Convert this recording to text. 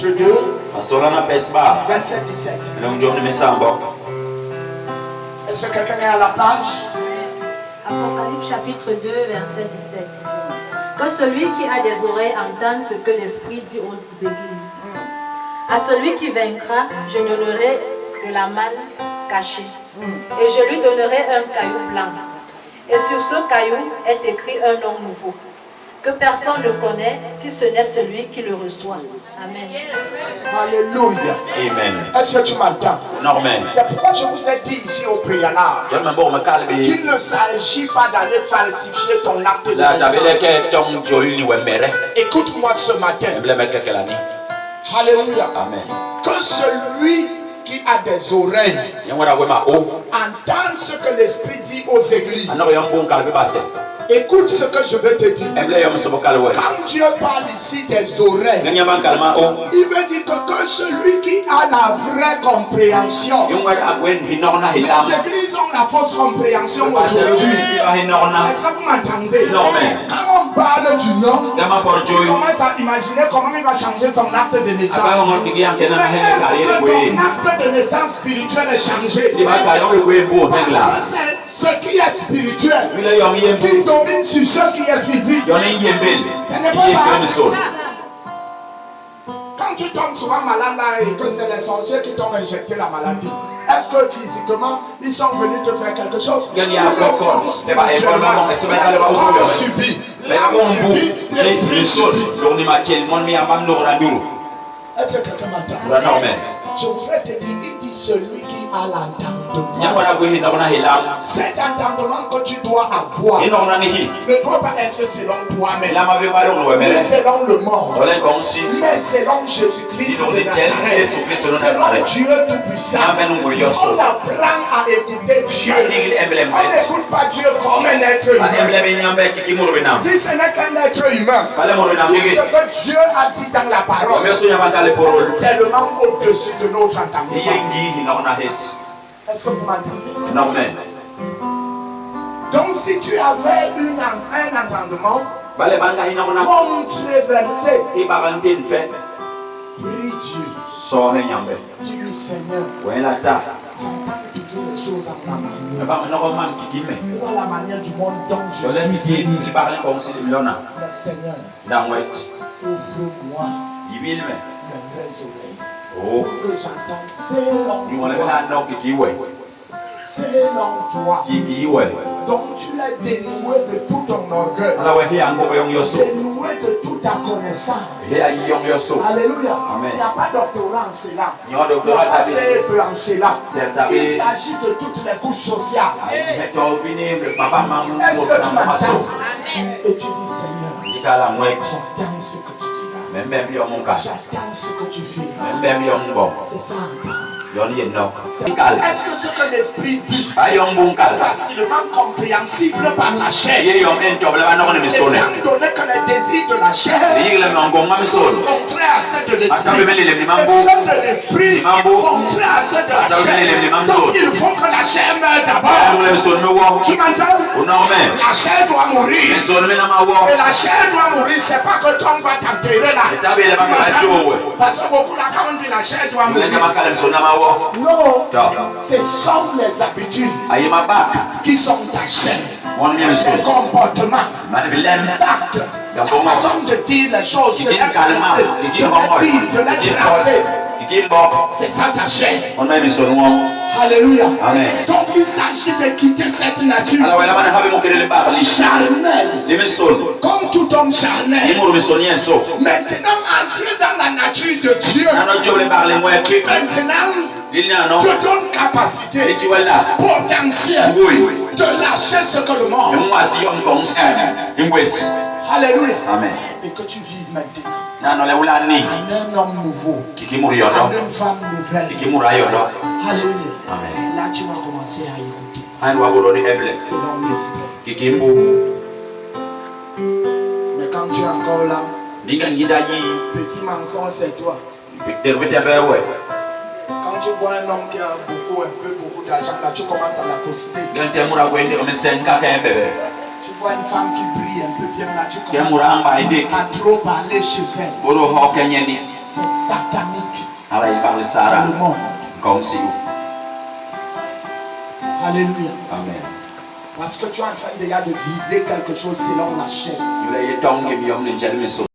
chapitre 2, verset 17. Est-ce que quelqu'un est à la page? Apocalypse chapitre 2, verset 17. Que celui qui a des oreilles entende ce que l'Esprit dit aux églises. À celui qui vaincra, je donnerai de la manne cachée. Et je lui donnerai un caillou blanc. Et sur ce caillou est écrit un nom nouveau, que personne ne connaît si ce n'est celui qui le reçoit. Amen. Alléluia. Amen. Est-ce que tu m'entends? Amen. C'est pourquoi je vous ai dit ici au préalable qu'il ne s'agit pas d'aller falsifier ton acte de naissance. Écoute-moi ce matin. Alléluia. Amen. Que celui qui a des oreilles entende ce que l'Esprit dit aux églises. Écoute ce que je veux te dire. Quand Dieu parle ici des oreilles, il veut dire que celui qui a la vraie compréhension. Les églises ont la fausse compréhension aujourd'hui. Est-ce que vous m'entendez? Quand on parle du nom, il commence à imaginer comment il va changer son acte de naissance. Mais est-ce que ton acte de naissance spirituelle est changé? Parce que c'est ce qui est spirituel qui domine sur ce qui est physique. Ce n'est pas ça. Quand tu tombes souvent malade là et que c'est les sorciers qui t'ont injecté la maladie, est-ce que physiquement ils sont venus te faire quelque chose? Spirituellement, le corps subit, l'âme subit, l'esprit subit. Est-ce que quelqu'un m'entend? Je voudrais te dire, il dit celui qui a l'entendement. Cet entendement que tu dois avoir ne doit pas être selon toi-même, mais selon le monde, mais selon Jésus-Christ de Nazareth, selon Dieu Tout-Puissant. On apprend à écouter Dieu. On n'écoute pas Dieu comme un être humain. Si ce n'est qu'un être humain, tout ce que Dieu a dit dans la parole est tellement au-dessus de notre entendement. Est-ce que vous m'entendez? Donc si tu avais un entendement controversé, prie Dieu. Dis-lui, Seigneur, j'entends toujours les choses à ma manière. Ou à la manière du monde dont je suis. Mais Seigneur, ouvre-moi mes vraies oreilles. Que j'entende selon toi. Donc tu l'as dénoué de tout ton orgueil, dénoué de toute ta connaissance. Alléluia. Il n'y a pas doctorat en cela. Il n'y a pas CEP en cela. Il s'agit de toutes les couches sociales. Est-ce que tu m'entends? Et tu dis, Seigneur, j'attends ce que tu diras. J'attends ce que tu feras. C'est ça. Est-ce que ce que l'Esprit dit est facilement compréhensible par la chair? Étant donné que les désirs de la chair sont contraires à ceux de l'Esprit, et ceux de l'Esprit contraires à ceux de la chair. Donc il faut que la chair meure d'abord. Tu m'entends? La chair doit mourir. Et la chair doit mourir, c'est pas que toi on va t'enterrer là. Tu m'entends? Parce que beaucoup là quand on dit la chair doit mourir, non, ce sont les habitudes qui sont ta chair, les comportements, les actes, la façon de dire les choses, de les penser, de les tracer. C'est ça ta chair. Alléluia. Amen. Donc il s'agit de quitter cette nature charnelle, comme tout homme charnel. Maintenant entrer dans la nature de Dieu qui maintenant te donne capacité, potentiel de lâcher ce que le monde aime. Alléluia. Amen. Et que tu vives maintenant en un homme nouveau, en une femme nouvelle. Alléluia. Amen. Là tu vas commencer à écouter selon l'esprit. Mais quand tu es encore là, petit mensonge c'est toi. Quand tu vois un homme qui a beaucoup d'argent là, tu commences à l'accoster. Tu vois une femme qui brille un peu bien là, tu commences à trop parler chez elle. C'est satanique. C'est C'est le monde. Alléluia. Amen. Parce que tu es en train déjà de viser quelque chose selon la chair.